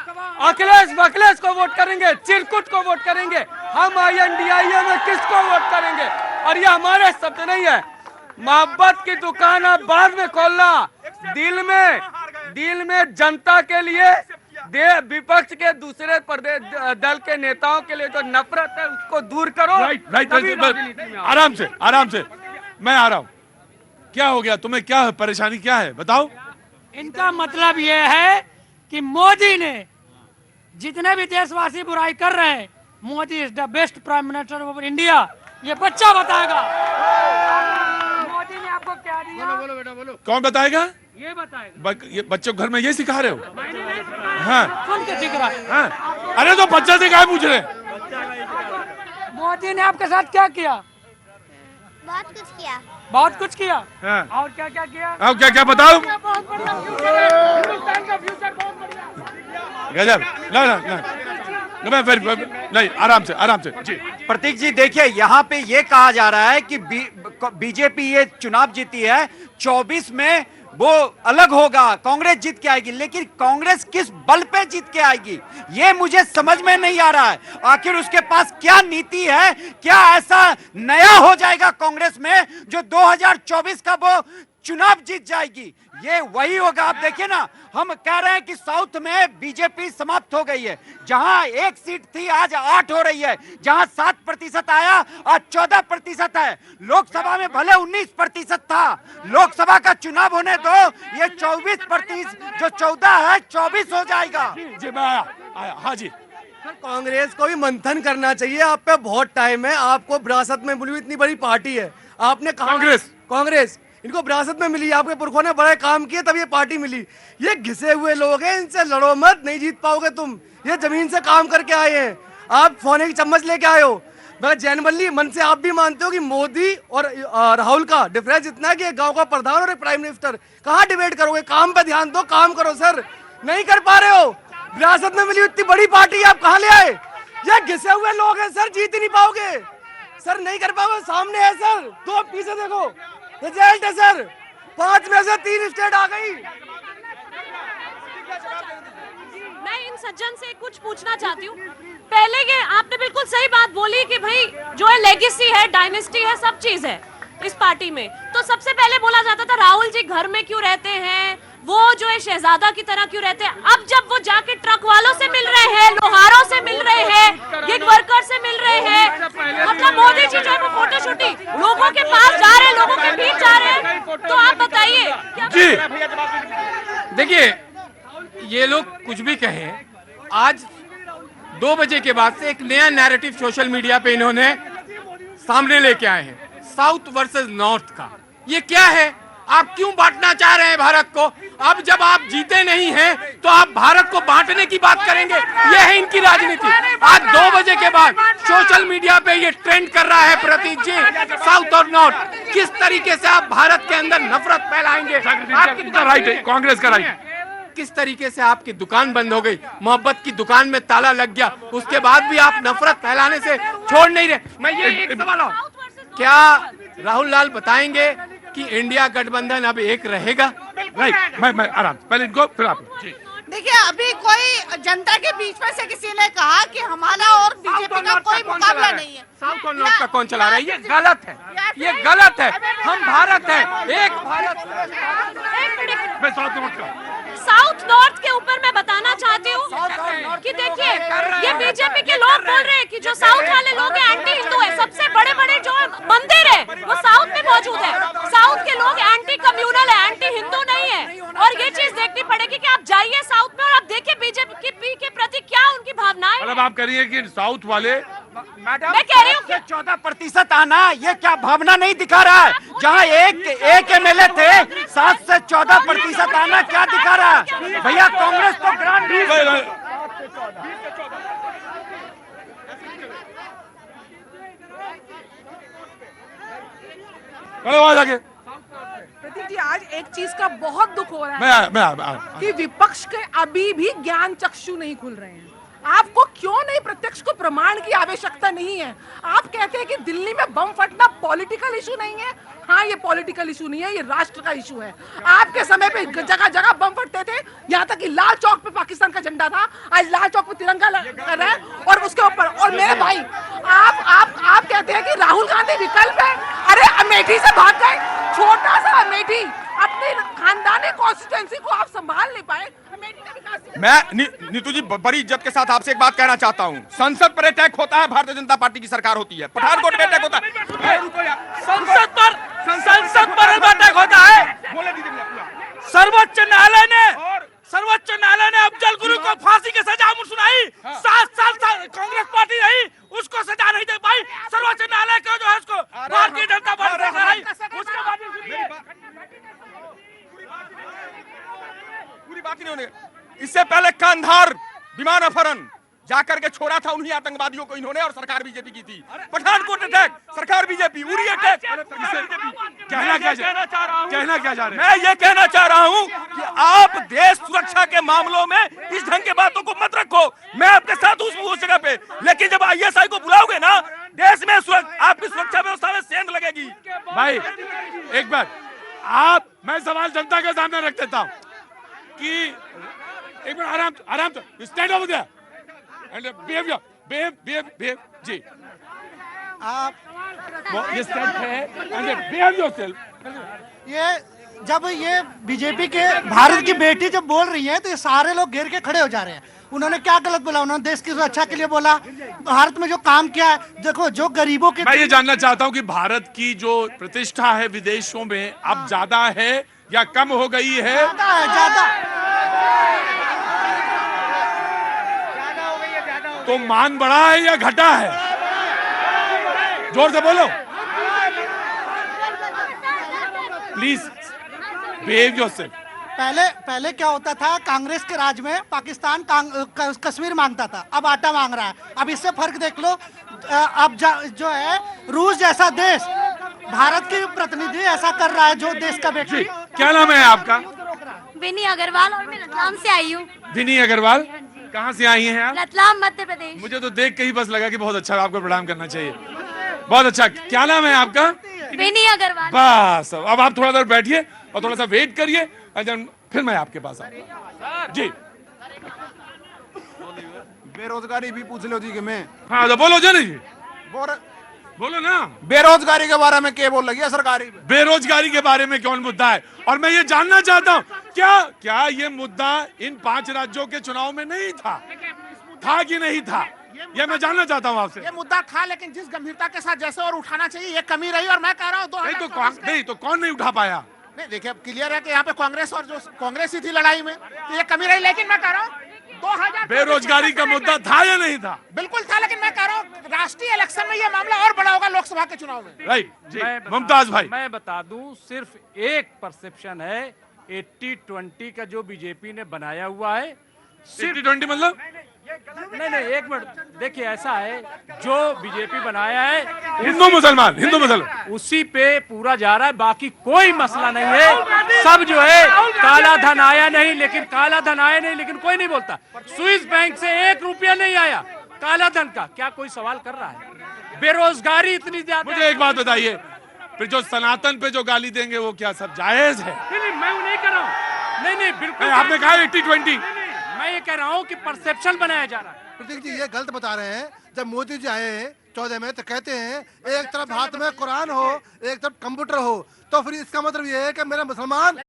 अखिलेश को वोट करेंगे, चिरकुट को वोट करेंगे, हम INDIA में किसको वोट करेंगे? और ये हमारे शब्द नहीं है। मोहब्बत की दुकान आप बाद में खोलना, दिल में जनता के लिए, विपक्ष के दूसरे प्रदेश दल के नेताओं के लिए जो नफरत है उसको दूर करो। राइट। आराम से मैं आ रहा हूँ। क्या हो गया तुम्हें, क्या है परेशानी, क्या है बताओ? इनका मतलब ये है कि मोदी ने, जितने भी देशवासी बुराई कर रहे हैं, Modi is the best prime minister of India, ये बच्चा बताएगा। मोदी ने आपको क्या दिया? बोलो बेटा बोलो। कौन बताएगा? ये बताएगा। ये बच्चों घर में ये सिखा रहे हो? मैंने नहीं सिखाया, हाँ। सुन के सीख रहा है। हाँ। अरे तो बच्चा से क्या पूछ रहे? मोदी ने आपके साथ क्या किया? बहुत कुछ किया। बहुत कुछ किया। हाँ। और क्या क्या किया? अब क्या बताओ? बहुत बढ़िया फ्यूचर है, हिंदुस्तान का फ्यूचर बहुत बढ़िया। गजब। मैं फिर नहीं, आराम से जी। प्रतीक जी देखिए, यहाँ पे ये कहा जा रहा है कि बीजेपी ये चुनाव जीती है, 24 में वो अलग होगा, कांग्रेस जीत के आएगी, लेकिन कांग्रेस किस बल पे जीत के आएगी ये मुझे समझ में नहीं आ रहा है। आखिर उसके पास क्या नीति है, क्या ऐसा नया हो जाएगा कांग्रेस में जो 2024 का वो चुनाव जीत जाएगी? ये वही होगा। आप देखिए ना, हम कह रहे हैं कि साउथ में बीजेपी समाप्त हो गई है, जहां 1 सीट थी आज 8 हो रही है, जहां 7% आया आज 14% है, लोकसभा में भले 19% था। लोकसभा का चुनाव होने दो, ये 24% जो 14 है 24 हो जाएगा। जी मैं आया। हाँ जी। कांग्रेस को भी मंथन करना चाहिए, आप पे बहुत टाइम है, आपको विरासत में मिली इतनी बड़ी पार्टी है, आपने कहा कांग्रेस इनको विरासत में मिली, आपके पुरखों ने बड़े काम किए तब ये पार्टी मिली। ये घिसे हुए लोग हैं, इनसे लड़ो मत, नहीं जीत पाओगे तुम। ये जमीन से काम करके आए हैं, आप सोने की चम्मच लेके आए हो। मगर जैनबल्ली मन से आप भी मानते हो कि मोदी और राहुल का डिफरेंस इतना है कि एक गांव का प्रधान और एक प्राइम मिनिस्टर। कहाँ डिबेट करोगे? काम पे ध्यान दो, काम करो सर। नहीं कर पा रहे हो, विरासत में मिली इतनी बड़ी पार्टी आप कहाँ ले आए? ये घिसे हुए लोग हैं सर, जीत ही नहीं पाओगे सर, नहीं कर पाओगे। सामने है सर, 2 पीछे देखो रिजल्ट है सर, 5 में से 3 स्टेट आ गई। मैं इन सज्जन से कुछ पूछना चाहती हूँ। पहले के आपने बिल्कुल सही बात बोली कि भाई जो है लेगेसी है, डायनेस्टी है, सब चीज है इस पार्टी में। तो सबसे पहले बोला जाता था राहुल जी घर में क्यों रहते हैं, वो जो है शहजादा की तरह क्यों रहते हैं। अब जब वो जाके ट्रक वालों से मिल रहे हैं, लोहारों से मिल रहे हैं, गिग वर्कर से मिल रहे हैं, मतलब मोदी जी जो है वो फोटो शूटिंग लोगों के पास जा रहे हैं, लोगों के बीच जा रहे हैं, तो आप बताइए जी। देखिए ये लोग कुछ भी कहें, आज 2 बजे के बाद से एक नया नैरेटिव सोशल मीडिया पे इन्होंने सामने लेके आए हैं, साउथ वर्सेस नॉर्थ का। ये क्या है? आप क्यों बांटना चाह रहे हैं भारत को? अब जब आप जीते नहीं हैं तो आप भारत को बांटने की बात करेंगे, ये है इनकी राजनीति। आज 2 बजे के बाद सोशल मीडिया पे ये ट्रेंड कर रहा है प्रतीक जी, साउथ और नॉर्थ। किस तरीके से आप भारत के अंदर नफरत फैलाएंगे? राइट है, कांग्रेस का राइट। किस तरीके से आपकी दुकान बंद हो गई, मोहब्बत की दुकान में ताला लग गया, उसके बाद भी आप नफरत फैलाने से छोड़ नहीं रहे। मैं ये एक सवाल और, क्या राहुल लाल बताएंगे कि इंडिया गठबंधन अब एक रहेगा? राइट। मैं आराम, पहले इनको फिर आप। देखिए, अभी कोई जनता के बीच में से किसी ने कहा कि हमारा और बीजेपी का कोई मुकाबला नहीं है। साउथ और नॉर्थ का कौन चला रहा है? ये गलत है, ये गलत है। हम भारत है, एक भारत। साउथ नॉर्थ के ऊपर मैं बताना चाहती हूँ कि देखिए ये बीजेपी के लोग बोल रहे हैं कि जो साउथ वाले लोग हैं एंटी हिंदू है। सबसे बड़े बड़े जो मंदिर है वो साउथ में मौजूद है। साउथ के लोग एंटी कम्युनल है, एंटी हिंदू नहीं है। और ये चीज देखनी पड़ेगी कि आप जाइए साउथ में और आप देखिए बीजेपी के प्रति क्या उनकी भावनाएं। मतलब आप कह रही है कि साउथ वाले, मैडम मैं कह रही हूँ कि 14% आना ये क्या भावना नहीं दिखा रहा है? जहां एक MLA थे, 7 से 14% आना क्या दिखा रहा है? भैया कांग्रेस तो ग्रांड प्रतीक जी, आज एक चीज का बहुत दुख हो रहा है मैं कि विपक्ष के अभी भी ज्ञान चक्षु नहीं खुल रहे हैं। आपको क्यों नहीं प्रत्यक्ष को प्रमाण की आवश्यकता नहीं है? आप कहते हैं कि दिल्ली में बम फटना पॉलिटिकल इशू नहीं है। हाँ, ये पॉलिटिकल इशू नहीं है, ये राष्ट्र का इशू है। आपके समय पे जगह जगह बम फटते थे, यहाँ तक कि लाल चौक पे पाकिस्तान का झंडा था, आज लाल चौक पे तिरंगा कर रहा है। और उसके ऊपर, और मेरे भाई, आप कहते हैं कि राहुल गांधी विकल्प है। अरे अमेठी से भाग गए, छोटा सा अमेठी, अपनी खानदानी कॉन्स्टिट्यूएंसी को आप संभाल नहीं पाए। मैं नीतू जी बड़ी इज्जत के साथ आपसे एक बात कहना चाहता हूँ। संसद पर अटैक होता है, भारतीय जनता पार्टी की सरकार होती है। पठानकोट में अटैक होता है, संसद पर अटैक होता है। सर्वोच्च न्यायालय ने अफजल गुरु को फांसी की सजा सुनाई। 7 साल कांग्रेस पार्टी रही, उसको सजा नहीं दे पाई। सर्वोच्च न्यायालय का जो है उसको भारतीय जनता पार्टी उसके बाद पूरी बात नहीं होने। इससे पहले कांधार विमान अपहरण जाकर के छोड़ा था उन्हीं आतंकवादियों को इन्होंने, और सरकार बीजेपी की थी। पठानकोट अटैक सरकार बीजेपी, उरी अटैक कहना क्या चाह रहे हैं? मैं ये कहना चाह रहा हूँ कि आप देश सुरक्षा के मामलों में इस ढंग के बातों को मत रखो। मैं आपके साथ उस जगह पे, लेकिन जब ISI को बुलाओगे ना, देश में आपकी सुरक्षा व्यवस्था में सेंध लगेगी। भाई एक बार मैं सवाल जनता के सामने रख देता हूँ कि एक मिनट आराम से stand over there and behave जी। आप ये स्टैंड है एंड बिहेव योरसेल्फ। ये जब ये बीजेपी के भारत की बेटी जब बोल रही है तो ये सारे लोग घेर के खड़े हो जा रहे हैं। उन्होंने क्या गलत बोला? उन्होंने देश की सुरक्षा के लिए बोला। भारत में जो काम किया है, देखो जो गरीबों के, मैं ये जानना चाहता हूँ कि भारत की जो प्रतिष्ठा है विदेशों में अब ज्यादा है या कम हो गई है? ज्यादा तो मान बढ़ा है या घटा है? जोर से बोलो प्लीज, बिहेव योरसेल्फ। पहले क्या होता था? कांग्रेस के राज में पाकिस्तान कश्मीर मांगता था, अब आटा मांग रहा है। अब इससे फर्क देख लो। अब जो है रूस जैसा देश भारत की प्रतिनिधि ऐसा कर रहा है, जो देश का व्यक्ति। क्या नाम है आपका? विनी अग्रवाल, और मैं रतलाम से आई हूँ। विनी अग्रवाल, कहाँ से आई हैं आप? रतलाम, मध्य प्रदेश। मुझे तो देख के ही बस लगा कि बहुत अच्छा, आपको प्रणाम करना चाहिए। बहुत अच्छा। क्या नाम है आपका? विनी अग्रवाल। बस अब आप थोड़ा देर बैठिए और थोड़ा सा वेट करिए, फिर मैं आपके पास आऊंगा जी। बेरोजगारी भी पूछ लो जी कि मैं। हाँ तो बोलो जी, बोलो ना। बेरोजगारी के बारे में क्या बोल रही है सरकारी? बेरोजगारी के बारे में कौन मुद्दा है? और मैं ये जानना चाहता हूँ क्या ये मुद्दा इन 5 राज्यों के चुनाव में नहीं था कि नहीं था? ये मैं जानना चाहता हूँ आपसे। ये मुद्दा था, लेकिन जिस गंभीरता के साथ जैसे और उठाना चाहिए, ये कमी रही। और मैं कह रहा हूँ नहीं तो कौन नहीं उठा पाया? नहीं, देखिए अब क्लियर है कि यहाँ पे कांग्रेस और जो कांग्रेस ही थी लड़ाई में, तो ये कमी रही। लेकिन मैं कह रहा हूँ 2000 बेरोजगारी का मुद्दा था या नहीं था? बिल्कुल था, लेकिन मैं कह रहा हूँ राष्ट्रीय इलेक्शन में ये मामला और बड़ा होगा लोकसभा के चुनाव में। राइट जी। मुमताज भाई, मैं बता दूं, सिर्फ एक परसेप्शन है 80-20 का जो बीजेपी ने बनाया हुआ है। 80-20 मतलब? नहीं, एक मिनट देखिए, ऐसा है जो बीजेपी बनाया है हिंदू मुसलमान उसी पे पूरा जा रहा है। बाकी कोई मसला नहीं है। सब जो है काला धन आया नहीं, लेकिन कोई नहीं बोलता। स्विस बैंक से 1 रुपया नहीं आया काला धन का। क्या कोई सवाल कर रहा है? बेरोजगारी इतनी ज्यादा। मुझे एक बात बताइए, फिर जो सनातन पे जो गाली देंगे वो क्या सब जायज है? नहीं, मैं नहीं कर रहा हूँ। नहीं, बिल्कुल आपने कहा 80-20। मैं ये कह रहा हूँ कि परसेप्शन बनाया जा रहा है। प्रतीक जी ये गलत बता रहे हैं। जब मोदी जी आए हैं 14 में तो कहते हैं एक तरफ हाथ में कुरान हो, एक तरफ कंप्यूटर हो, तो फिर इसका मतलब ये है कि मेरा मुसलमान